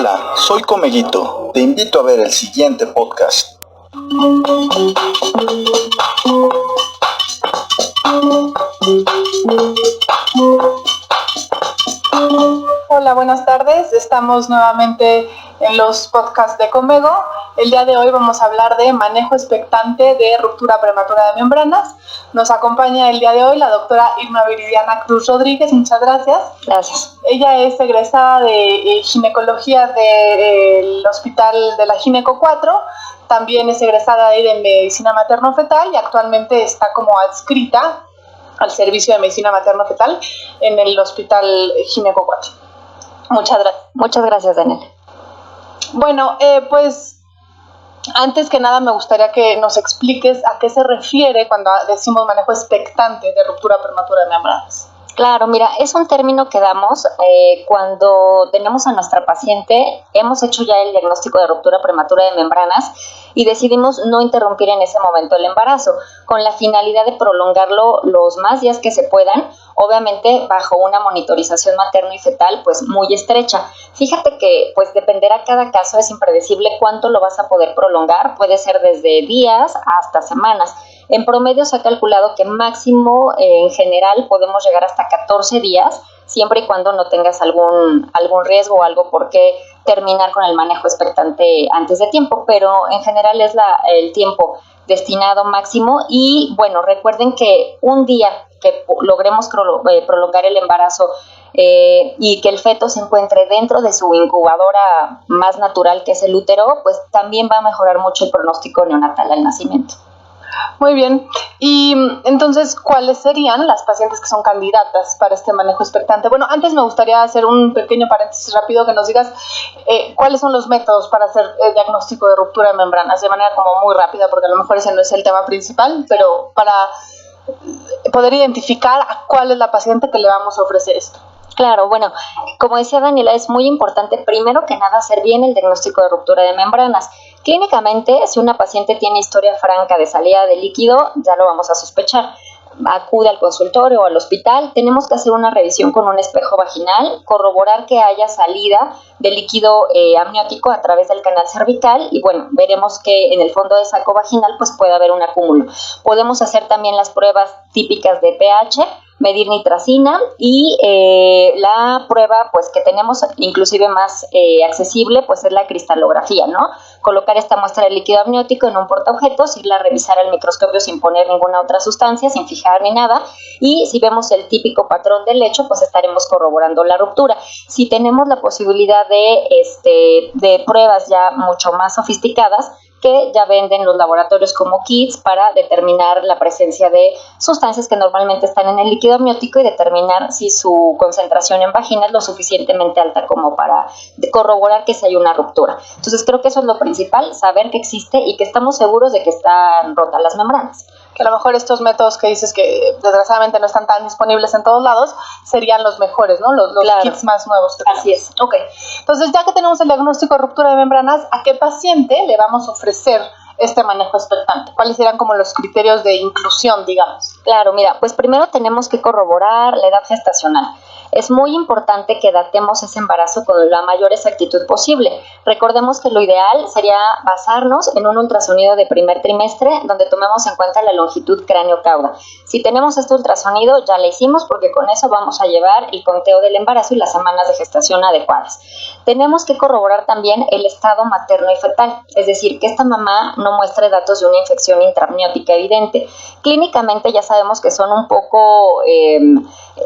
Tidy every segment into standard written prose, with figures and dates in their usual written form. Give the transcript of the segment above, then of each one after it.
Hola, soy Comeguito. Te invito a ver el siguiente podcast. Hola, buenas tardes. Estamos nuevamente en los podcasts de Comego. El día de hoy vamos a hablar de manejo expectante de ruptura prematura de membranas. Nos acompaña el día de hoy la doctora Irma Viridiana Cruz Rodríguez. Muchas gracias. Gracias. Ella es egresada de ginecología del Hospital de la Gineco 4. También es egresada de medicina materno-fetal y actualmente está como adscrita al servicio de medicina materno-fetal en el Hospital Gineco 4. Muchas gracias. Muchas gracias, Daniel. Bueno, pues antes que nada me gustaría que nos expliques a qué se refiere cuando decimos manejo expectante de ruptura prematura de membranas. Claro, mira, es un término que damos cuando tenemos a nuestra paciente, hemos hecho ya el diagnóstico de ruptura prematura de membranas y decidimos no interrumpir en ese momento el embarazo, con la finalidad de prolongarlo los más días que se puedan, obviamente bajo una monitorización materno y fetal pues muy estrecha. Fíjate que pues dependerá cada caso, es impredecible cuánto lo vas a poder prolongar, puede ser desde días hasta semanas. En promedio se ha calculado que máximo en general podemos llegar hasta 14 días, siempre y cuando no tengas algún riesgo o algo por qué terminar con el manejo expectante antes de tiempo, pero en general es el tiempo destinado máximo. Y bueno, recuerden que un día que logremos prolongar el embarazo y que el feto se encuentre dentro de su incubadora más natural, que es el útero, pues también va a mejorar mucho el pronóstico neonatal al nacimiento. Muy bien, y entonces, ¿cuáles serían las pacientes que son candidatas para este manejo expectante? Bueno, antes me gustaría hacer un pequeño paréntesis rápido, que nos digas cuáles son los métodos para hacer el diagnóstico de ruptura de membranas, de manera como muy rápida, porque a lo mejor ese no es el tema principal, pero para poder identificar a cuál es la paciente que le vamos a ofrecer esto. Claro, bueno, como decía Daniela, es muy importante primero que nada hacer bien el diagnóstico de ruptura de membranas. Clínicamente, si una paciente tiene historia franca de salida de líquido, ya lo vamos a sospechar. Acude al consultorio o al hospital, tenemos que hacer una revisión con un espejo vaginal, corroborar que haya salida de líquido amniótico a través del canal cervical y bueno, veremos que en el fondo del saco vaginal pues puede haber un acúmulo. Podemos hacer también las pruebas típicas de pH, medir nitracina y la prueba pues que tenemos inclusive más accesible pues es la cristalografía, ¿no? Colocar esta muestra de líquido amniótico en un portaobjetos, irla a revisar al microscopio sin poner ninguna otra sustancia, sin fijar ni nada, y si vemos el típico patrón del lecho pues estaremos corroborando la ruptura. Si tenemos la posibilidad de pruebas ya mucho más sofisticadas, que ya venden los laboratorios como kits para determinar la presencia de sustancias que normalmente están en el líquido amniótico y determinar si su concentración en vagina es lo suficientemente alta como para corroborar que si hay una ruptura. Entonces creo que eso es lo principal, saber que existe y que estamos seguros de que están rotas las membranas. Que a lo mejor estos métodos que dices que desgraciadamente no están tan disponibles en todos lados serían los mejores, ¿no? Los claro. Kits más nuevos. Así es. Ok, entonces ya que tenemos el diagnóstico de ruptura de membranas, ¿a qué paciente le vamos a ofrecer este manejo expectante? ¿Cuáles serían como los criterios de inclusión, digamos? Claro, mira, pues primero tenemos que corroborar la edad gestacional. Es muy importante que datemos ese embarazo con la mayor exactitud posible. Recordemos que lo ideal sería basarnos en un ultrasonido de primer trimestre donde tomemos en cuenta la longitud cráneo-cauda. Si tenemos este ultrasonido ya lo hicimos porque con eso vamos a llevar el conteo del embarazo y las semanas de gestación adecuadas. Tenemos que corroborar también el estado materno y fetal, es decir, que esta mamá no muestre datos de una infección intraamniótica evidente. Clínicamente ya sabemos que son un poco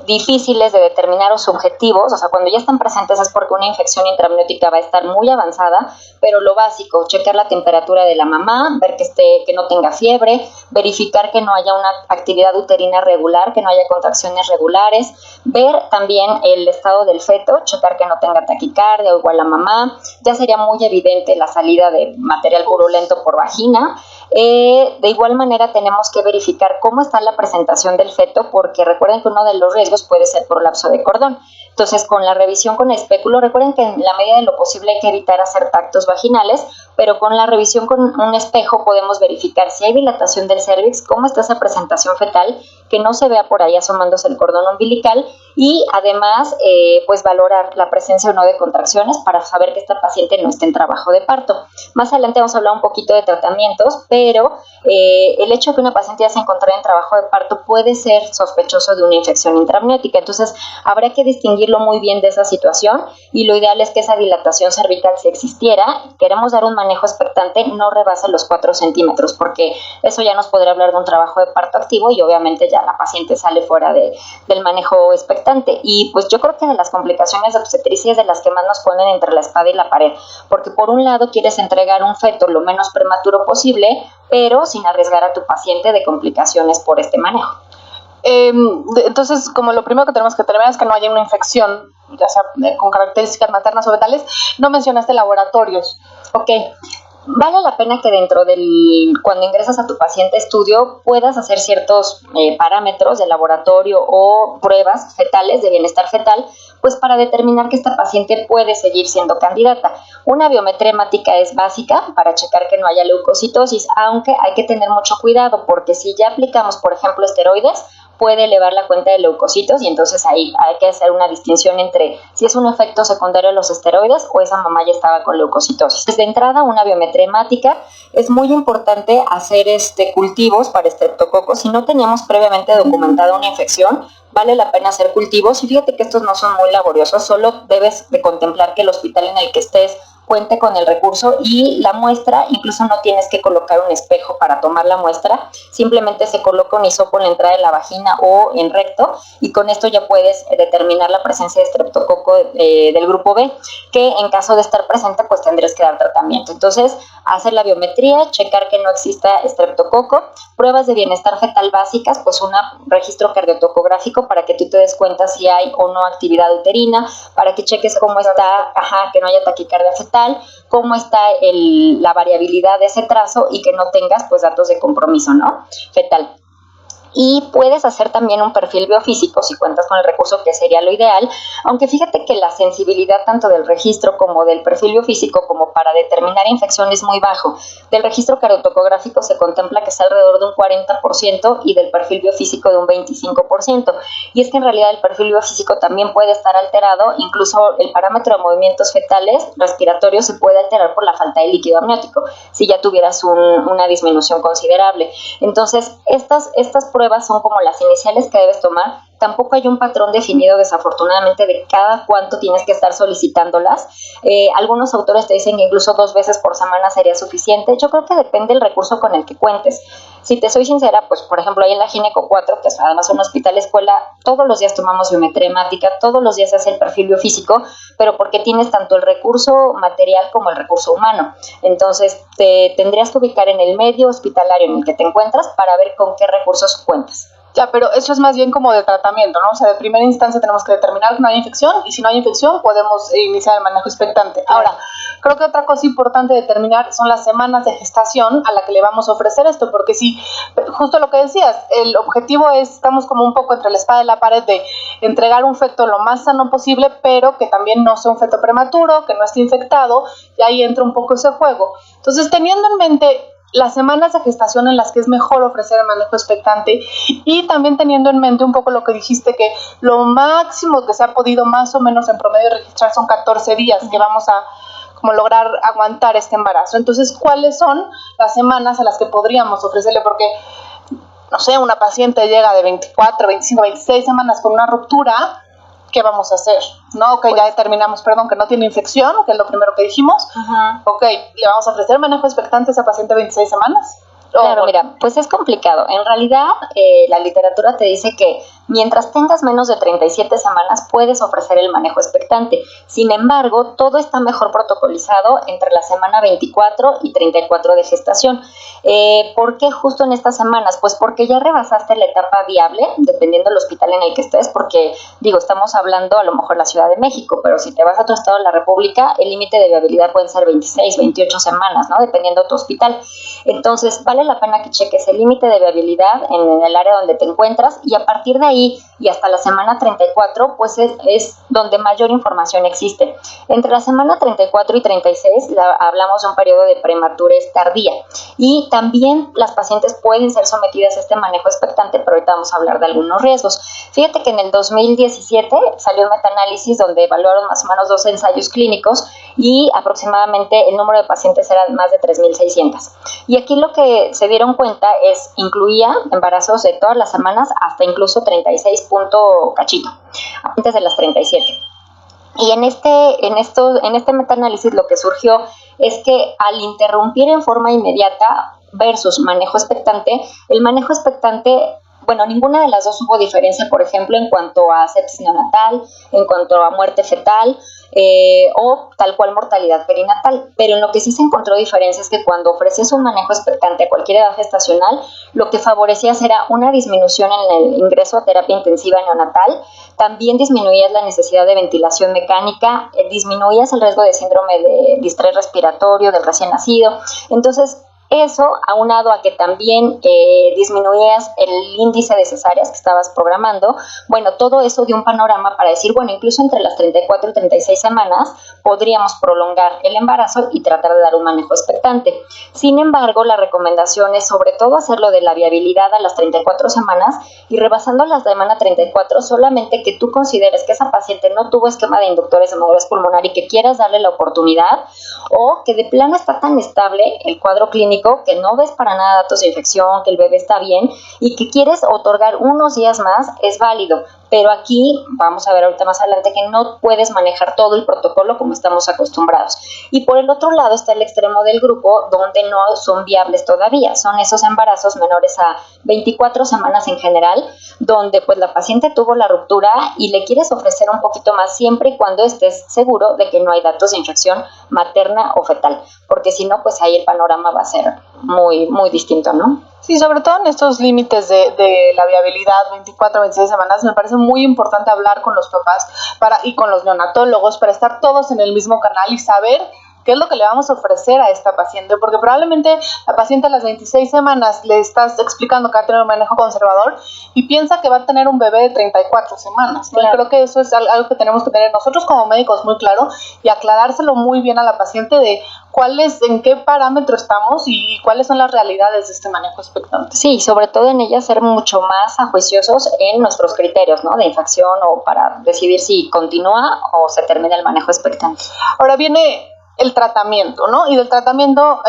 difíciles de determinar o subjetivos, o sea, cuando ya están presentes es porque una infección intraamniótica va a estar muy avanzada, pero lo básico, checar la temperatura de la mamá, ver que no tenga fiebre, verificar que no haya una actividad uterina regular, que no haya contracciones regulares, ver también el estado del feto, checar que no tenga taquicardia o igual la mamá, ya sería muy evidente la salida de material purulento por vagina. De igual manera tenemos que verificar cómo está la presentación del feto, porque recuerden que uno de los riesgos puede ser prolapso de cordón. Entonces, con la revisión con espéculo, recuerden que en la medida de lo posible hay que evitar hacer tactos vaginales pero con la revisión con un espejo podemos verificar si hay dilatación del cérvix, cómo está esa presentación fetal, que no se vea por ahí asomándose el cordón umbilical, y además pues valorar la presencia o no de contracciones para saber que esta paciente no esté en trabajo de parto. Más adelante vamos a hablar un poquito de tratamientos, pero el hecho de que una paciente ya se encontrara en trabajo de parto puede ser sospechoso de una infección intraamniótica, entonces habrá que distinguirlo muy bien de esa situación, y lo ideal es que esa dilatación cervical, si existiera, queremos dar un manejo expectante, no rebase los 4 centímetros, porque eso ya nos podría hablar de un trabajo de parto activo y obviamente ya la paciente sale fuera del manejo expectante. Y pues yo creo que de las complicaciones de obstetricia es de las que más nos ponen entre la espada y la pared, porque por un lado quieres entregar un feto lo menos prematuro posible, pero sin arriesgar a tu paciente de complicaciones por este manejo. Entonces, como lo primero que tenemos que determinar es que no haya una infección, ya sea con características maternas o fetales. No mencionaste laboratorios. Ok. Vale la pena que cuando ingresas a tu paciente estudio puedas hacer ciertos parámetros de laboratorio o pruebas fetales de bienestar fetal, pues para determinar que esta paciente puede seguir siendo candidata. Una biometría hemática es básica para checar que no haya leucocitosis, aunque hay que tener mucho cuidado, porque si ya aplicamos, por ejemplo, esteroides, puede elevar la cuenta de leucocitos, y entonces ahí hay que hacer una distinción entre si es un efecto secundario de los esteroides o esa mamá ya estaba con leucocitosis. Desde entrada, una biometría hemática. Es muy importante hacer cultivos para estreptococos. Si no teníamos previamente documentada una infección, vale la pena hacer cultivos, y fíjate que estos no son muy laboriosos, solo debes de contemplar que el hospital en el que estés cuente con el recurso, y la muestra, incluso no tienes que colocar un espejo para tomar la muestra, simplemente se coloca un hisopo en la entrada de la vagina o en recto, y con esto ya puedes determinar la presencia de estreptococo del grupo B, que en caso de estar presente pues tendrías que dar tratamiento. Entonces, hacer la biometría, checar que no exista estreptococo, pruebas de bienestar fetal básicas, pues un registro cardiotocográfico para que tú te des cuenta si hay o no actividad uterina, para que cheques cómo está, que no haya taquicardia fetal, cómo está la variabilidad de ese trazo, y que no tengas pues datos de compromiso, ¿no? Fetal. Y puedes hacer también un perfil biofísico si cuentas con el recurso, que sería lo ideal, aunque fíjate que la sensibilidad tanto del registro como del perfil biofísico como para determinar infección es muy bajo. Del registro cardiotocográfico se contempla que es alrededor de un 40% y del perfil biofísico de un 25%. Y es que en realidad el perfil biofísico también puede estar alterado, incluso el parámetro de movimientos fetales respiratorios se puede alterar por la falta de líquido amniótico, si ya tuvieras una disminución considerable. Entonces, estas pruebas son como las iniciales que debes tomar. Tampoco hay un patrón definido, desafortunadamente, de cada cuánto tienes que estar solicitándolas. Algunos autores te dicen que incluso 2 veces por semana sería suficiente. Yo creo que depende del recurso con el que cuentes. Si te soy sincera, pues por ejemplo ahí en la Gineco 4, que es además un hospital escuela, todos los días tomamos biometría hemática, todos los días se hace el perfil biofísico, pero porque tienes tanto el recurso material como el recurso humano. Entonces te tendrías que ubicar en el medio hospitalario en el que te encuentras para ver con qué recursos cuentas. Ya, pero eso es más bien como de tratamiento, ¿no? O sea, de primera instancia tenemos que determinar que no hay infección, y si no hay infección podemos iniciar el manejo expectante. Ahora, creo que otra cosa importante determinar son las semanas de gestación a la que le vamos a ofrecer esto, porque si, justo lo que decías, el objetivo es, estamos como un poco entre la espada y la pared de entregar un feto lo más sano posible, pero que también no sea un feto prematuro, que no esté infectado, y ahí entra un poco ese juego. Entonces, teniendo en mente las semanas de gestación en las que es mejor ofrecer el manejo expectante, y también teniendo en mente un poco lo que dijiste, que lo máximo que se ha podido más o menos en promedio registrar son 14 días que vamos a como lograr aguantar este embarazo. Entonces, ¿cuáles son las semanas a las que podríamos ofrecerle? Porque, no sé, una paciente llega de 24, 25, 26 semanas con una ruptura, ¿qué vamos a hacer? ¿No? Que ya determinamos, que no tiene infección, que es lo primero que dijimos. Ok, ¿le vamos a ofrecer manejo expectante a esa paciente 26 semanas? Claro, mira, pues es complicado. En realidad, la literatura te dice que mientras tengas menos de 37 semanas puedes ofrecer el manejo expectante. Sin embargo, todo está mejor protocolizado entre la semana 24 y 34 de gestación. ¿Por qué justo en estas semanas? Pues porque ya rebasaste la etapa viable, dependiendo del hospital en el que estés, porque, estamos hablando a lo mejor de la Ciudad de México, pero si te vas a otro estado de la República, el límite de viabilidad pueden ser 26, 28 semanas, ¿no? Dependiendo de tu hospital. Entonces, vale la pena que cheques el límite de viabilidad en el área donde te encuentras, y a partir de ahí ahí y hasta la semana 34, pues es donde mayor información existe. Entre la semana 34 y 36 hablamos de un periodo de prematurez tardía, y también las pacientes pueden ser sometidas a este manejo expectante, pero ahorita vamos a hablar de algunos riesgos. Fíjate que en el 2017 salió un metaanálisis donde evaluaron más o menos 2 ensayos clínicos y aproximadamente el número de pacientes era más de 3,600. Y aquí lo que se dieron cuenta incluía embarazos de todas las semanas hasta incluso 36 punto cachito, antes de las 37. Y en este metaanálisis lo que surgió es que al interrumpir en forma inmediata versus manejo expectante, el manejo expectante, bueno, ninguna de las dos hubo diferencia, por ejemplo, en cuanto a sepsis neonatal, en cuanto a muerte fetal, o tal cual mortalidad perinatal, pero en lo que sí se encontró diferencia es que cuando ofreces un manejo expectante a cualquier edad gestacional, lo que favorecías era una disminución en el ingreso a terapia intensiva neonatal, también disminuías la necesidad de ventilación mecánica, disminuías el riesgo de síndrome de distrés respiratorio del recién nacido. Entonces, eso, aunado a que también disminuías el índice de cesáreas que estabas programando, bueno, todo eso dio un panorama para decir, bueno, incluso entre las 34 y 36 semanas podríamos prolongar el embarazo y tratar de dar un manejo expectante. Sin embargo, la recomendación es sobre todo hacerlo de la viabilidad a las 34 semanas y rebasando la semana 34, solamente que tú consideres que esa paciente no tuvo esquema de inductores de madurez pulmonar y que quieras darle la oportunidad, o que de plano está tan estable el cuadro clínico que no ves para nada datos de infección, que el bebé está bien y que quieres otorgar unos días más, es válido. Pero aquí, vamos a ver ahorita más adelante, que no puedes manejar todo el protocolo como estamos acostumbrados. Y por el otro lado está el extremo del grupo donde no son viables todavía. Son esos embarazos menores a 24 semanas en general, donde pues la paciente tuvo la ruptura y le quieres ofrecer un poquito más siempre y cuando estés seguro de que no hay datos de infección materna o fetal. Porque si no, pues ahí el panorama va a ser muy, muy distinto, ¿no? Sí, sobre todo en estos límites de la viabilidad, 24 a 26 semanas, me parece muy importante hablar con los papás y con los neonatólogos para estar todos en el mismo canal y saber qué es lo que le vamos a ofrecer a esta paciente, porque probablemente la paciente a las 26 semanas le estás explicando que va a tener un manejo conservador y piensa que va a tener un bebé de 34 semanas. Claro. Creo que eso es algo que tenemos que tener nosotros como médicos muy claro y aclarárselo muy bien a la paciente de en qué parámetro estamos y cuáles son las realidades de este manejo expectante. Sí, sobre todo en ella ser mucho más ajuiciosos en nuestros criterios, ¿no? De infección o para decidir si continúa o se termina el manejo expectante. Ahora viene el tratamiento, ¿no? Y del tratamiento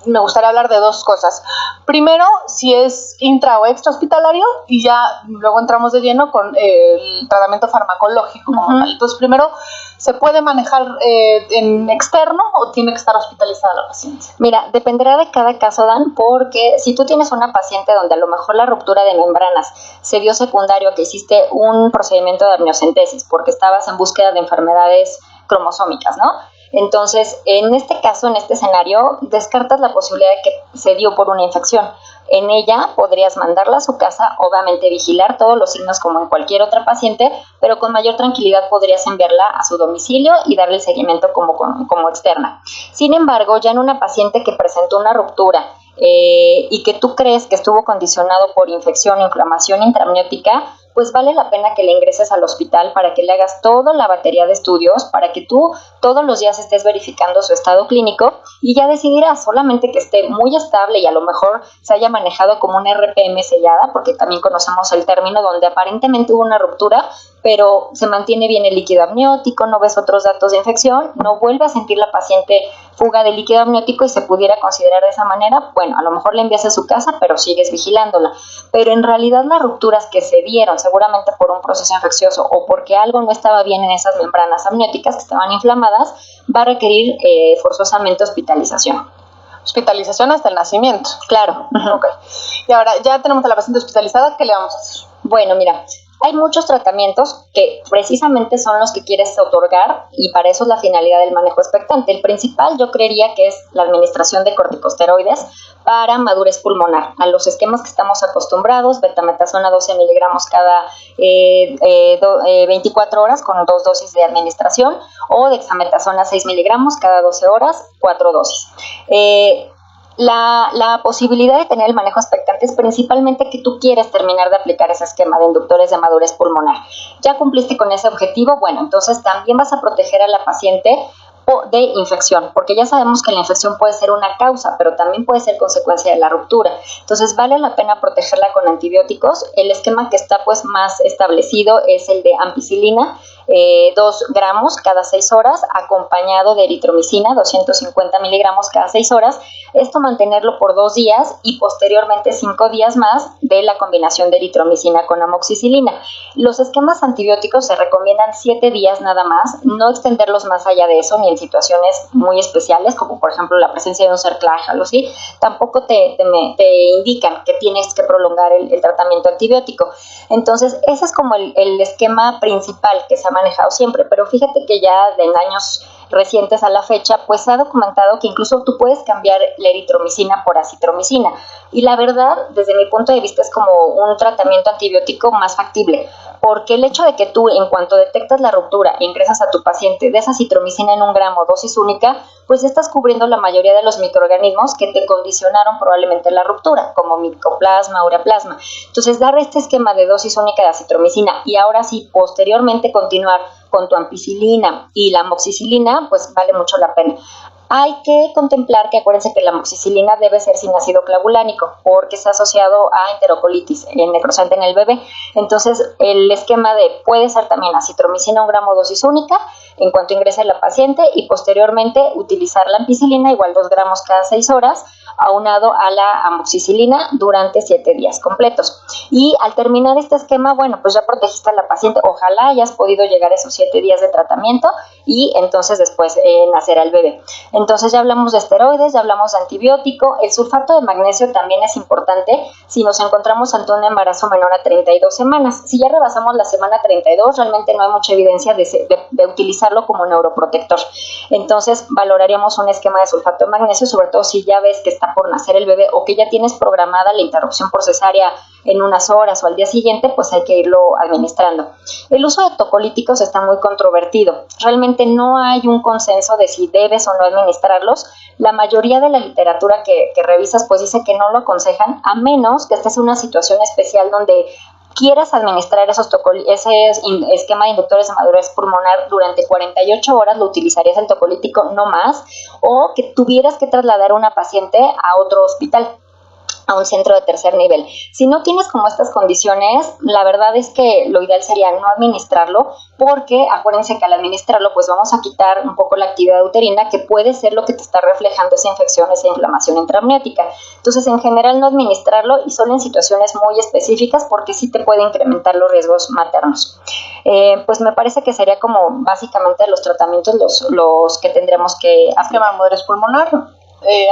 me gustaría hablar de 2 cosas. Primero, si es intra o extra hospitalario, y ya luego entramos de lleno con el tratamiento farmacológico como tal. Entonces, primero, ¿se puede manejar en externo o tiene que estar hospitalizada la paciente? Mira, dependerá de cada caso, Dan, porque si tú tienes una paciente donde a lo mejor la ruptura de membranas se dio secundario a que hiciste un procedimiento de amniocentesis porque estabas en búsqueda de enfermedades cromosómicas, ¿no? Entonces, en este caso, en este escenario, descartas la posibilidad de que se dio por una infección. En ella podrías mandarla a su casa, obviamente vigilar todos los signos como en cualquier otra paciente, pero con mayor tranquilidad podrías enviarla a su domicilio y darle el seguimiento como externa. Sin embargo, ya en una paciente que presentó una ruptura y que tú crees que estuvo condicionado por infección o inflamación intraamniótica, pues vale la pena que le ingreses al hospital para que le hagas toda la batería de estudios, para que tú todos los días estés verificando su estado clínico y ya decidirás, solamente que esté muy estable y a lo mejor se haya manejado como una RPM sellada, porque también conocemos el término donde aparentemente hubo una ruptura, pero se mantiene bien el líquido amniótico, no ves otros datos de infección, no vuelve a sentir la paciente fuga de líquido amniótico y se pudiera considerar de esa manera, bueno, a lo mejor la envías a su casa, pero sigues vigilándola. Pero en realidad las rupturas que se dieron, seguramente por un proceso infeccioso o porque algo no estaba bien en esas membranas amnióticas que estaban inflamadas, va a requerir forzosamente hospitalización. Hospitalización hasta el nacimiento. Claro. Okay. Y ahora, ya tenemos a la paciente hospitalizada, ¿qué le vamos a hacer? Bueno, mira, hay muchos tratamientos que precisamente son los que quieres otorgar y para eso es la finalidad del manejo expectante. El principal yo creería que es la administración de corticosteroides para madurez pulmonar, a los esquemas que estamos acostumbrados, betametasona 12 miligramos cada 24 horas con 2 dosis de administración o dexametasona 6 miligramos cada 12 horas, 4 dosis. La posibilidad de tener el manejo expectante es principalmente que tú quieres terminar de aplicar ese esquema de inductores de madurez pulmonar. Ya cumpliste con ese objetivo, bueno, entonces también vas a proteger a la paciente de infección, porque ya sabemos que la infección puede ser una causa, pero también puede ser consecuencia de la ruptura. Entonces vale la pena protegerla con antibióticos. El esquema que está pues más establecido es el de ampicilina, 2 gramos cada 6 horas, acompañado de eritromicina, 250 miligramos cada 6 horas. Esto mantenerlo por 2 días y posteriormente 5 días más de la combinación de eritromicina con amoxicilina. Los esquemas antibióticos se recomiendan 7 días nada más, no extenderlos más allá de eso, ni en situaciones muy especiales, como por ejemplo la presencia de un cerclaje o algo así. Tampoco te indican que tienes que prolongar el tratamiento antibiótico. Entonces, ese es como el esquema principal que se ha manejado siempre, pero fíjate que ya en años recientes a la fecha, pues se ha documentado que incluso tú puedes cambiar la eritromicina por acitromicina, y la verdad, desde mi punto de vista, es como un tratamiento antibiótico más factible, porque el hecho de que tú, en cuanto detectas la ruptura e ingresas a tu paciente de esa acitromicina en 1 gramo, dosis única, pues estás cubriendo la mayoría de los microorganismos que te condicionaron probablemente la ruptura, como micoplasma, ureaplasma. Entonces, dar este esquema de dosis única de acitromicina y ahora sí, posteriormente continuar con tu ampicilina y la amoxicilina, pues vale mucho la pena. Hay que contemplar que acuérdense que la amoxicilina debe ser sin ácido clavulánico porque está asociado a enterocolitis necrosante en el bebé. Entonces, el esquema puede ser también acitromicina 1 gramo dosis única en cuanto ingrese la paciente, y posteriormente utilizar la ampicilina igual 2 gramos cada 6 horas aunado a la amoxicilina durante 7 días completos. Y al terminar este esquema, bueno, pues ya protegiste a la paciente. Ojalá hayas podido llegar a esos 7 días de tratamiento y entonces después nacerá el bebé. Entonces ya hablamos de esteroides, ya hablamos de antibiótico. El sulfato de magnesio también es importante si nos encontramos ante un embarazo menor a 32 semanas. Si ya rebasamos la semana 32, realmente no hay mucha evidencia de utilizarlo como neuroprotector. Entonces valoraríamos un esquema de sulfato de magnesio, sobre todo si ya ves que está por nacer el bebé o que ya tienes programada la interrupción por cesárea en unas horas o al día siguiente, pues hay que irlo administrando. El uso de tocolíticos está muy controvertido. Realmente no hay un consenso de si debes o no administrarlos. La mayoría de la literatura que revisas pues dice que no lo aconsejan, a menos que estés en una situación especial donde quieras administrar ese esquema de inductores de madurez pulmonar durante 48 horas, lo utilizarías el tocolítico no más, o que tuvieras que trasladar a una paciente a otro hospital, a un centro de tercer nivel. Si no tienes como estas condiciones, la verdad es que lo ideal sería no administrarlo, porque acuérdense que al administrarlo pues vamos a quitar un poco la actividad uterina, que puede ser lo que te está reflejando esa infección, esa inflamación intraamniótica. Entonces, en general no administrarlo, y solo en situaciones muy específicas, porque sí te puede incrementar los riesgos maternos. Pues me parece que sería como básicamente los tratamientos los que tendremos que esquema de madurez pulmonar,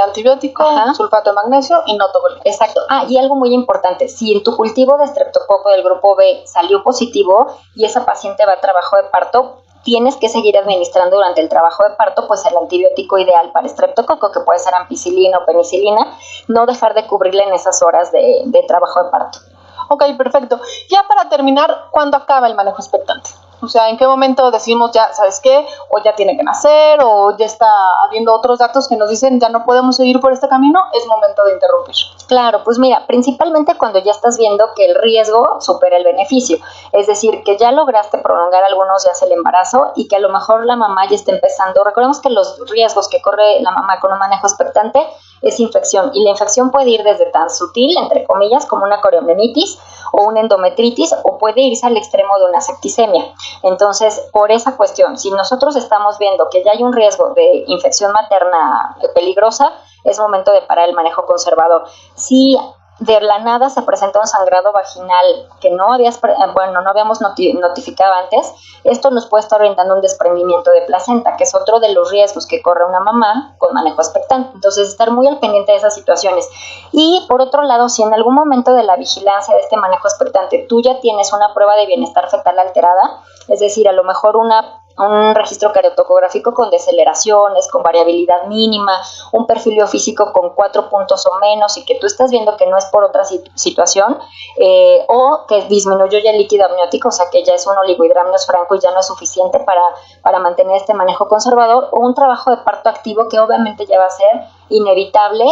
antibiótico, ajá, sulfato de magnesio y no tocolítico. Exacto. Y algo muy importante, si en tu cultivo de estreptococo del grupo B salió positivo y esa paciente va a trabajo de parto, tienes que seguir administrando durante el trabajo de parto pues el antibiótico ideal para estreptococo, que puede ser ampicilina o penicilina, no dejar de cubrirle en esas horas de trabajo de parto. Ok, perfecto. Ya para terminar, ¿cuándo acaba el manejo expectante? O sea, ¿en qué momento decimos ya, sabes qué? O ya tiene que nacer, o ya está habiendo otros datos que nos dicen ya no podemos seguir por este camino, es momento de interrumpir. Claro, pues mira, principalmente cuando ya estás viendo que el riesgo supera el beneficio. Es decir, que ya lograste prolongar algunos días el embarazo y que a lo mejor la mamá ya está empezando. Recordemos que los riesgos que corre la mamá con un manejo expectante es infección, y la infección puede ir desde tan sutil, entre comillas, como una coriomenitis o una endometritis, o puede irse al extremo de una septicemia. Entonces, por esa cuestión, si nosotros estamos viendo que ya hay un riesgo de infección materna peligrosa, es momento de parar el manejo conservador. Si de la nada se presenta un sangrado vaginal que no habíamos notificado antes, esto nos puede estar orientando un desprendimiento de placenta, que es otro de los riesgos que corre una mamá con manejo expectante. Entonces, estar muy al pendiente de esas situaciones. Y por otro lado, si en algún momento de la vigilancia de este manejo expectante tú ya tienes una prueba de bienestar fetal alterada, es decir, a lo mejor una un registro cariotocográfico con deceleraciones, con variabilidad mínima, un perfil biofísico con 4 puntos o menos y que tú estás viendo que no es por otra situación, o que disminuyó ya el líquido amniótico, o sea que ya es un oligohidramnios franco y ya no es suficiente para mantener este manejo conservador, o un trabajo de parto activo que obviamente ya va a ser inevitable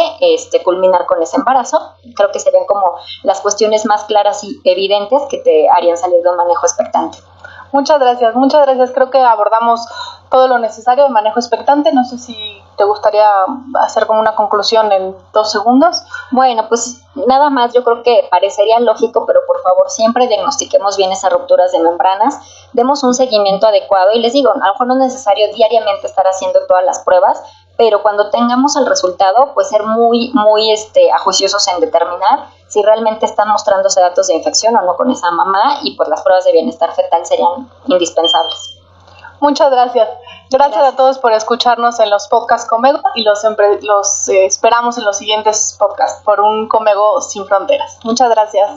culminar con ese embarazo. Creo que serían como las cuestiones más claras y evidentes que te harían salir de un manejo expectante. Muchas gracias. Creo que abordamos todo lo necesario de manejo expectante. No sé si te gustaría hacer como una conclusión en 2 segundos. Bueno, pues nada más, yo creo que parecería lógico, pero por favor siempre diagnostiquemos bien esas rupturas de membranas, demos un seguimiento adecuado y les digo, a lo mejor no es necesario diariamente estar haciendo todas las pruebas, pero cuando tengamos el resultado, pues ser muy ajuiciosos en determinar si realmente están mostrándose datos de infección o no con esa mamá, y pues las pruebas de bienestar fetal serían indispensables. Muchas gracias. Gracias a todos por escucharnos en los podcasts Comego y los esperamos en los siguientes podcasts por un Comego sin fronteras. Muchas gracias.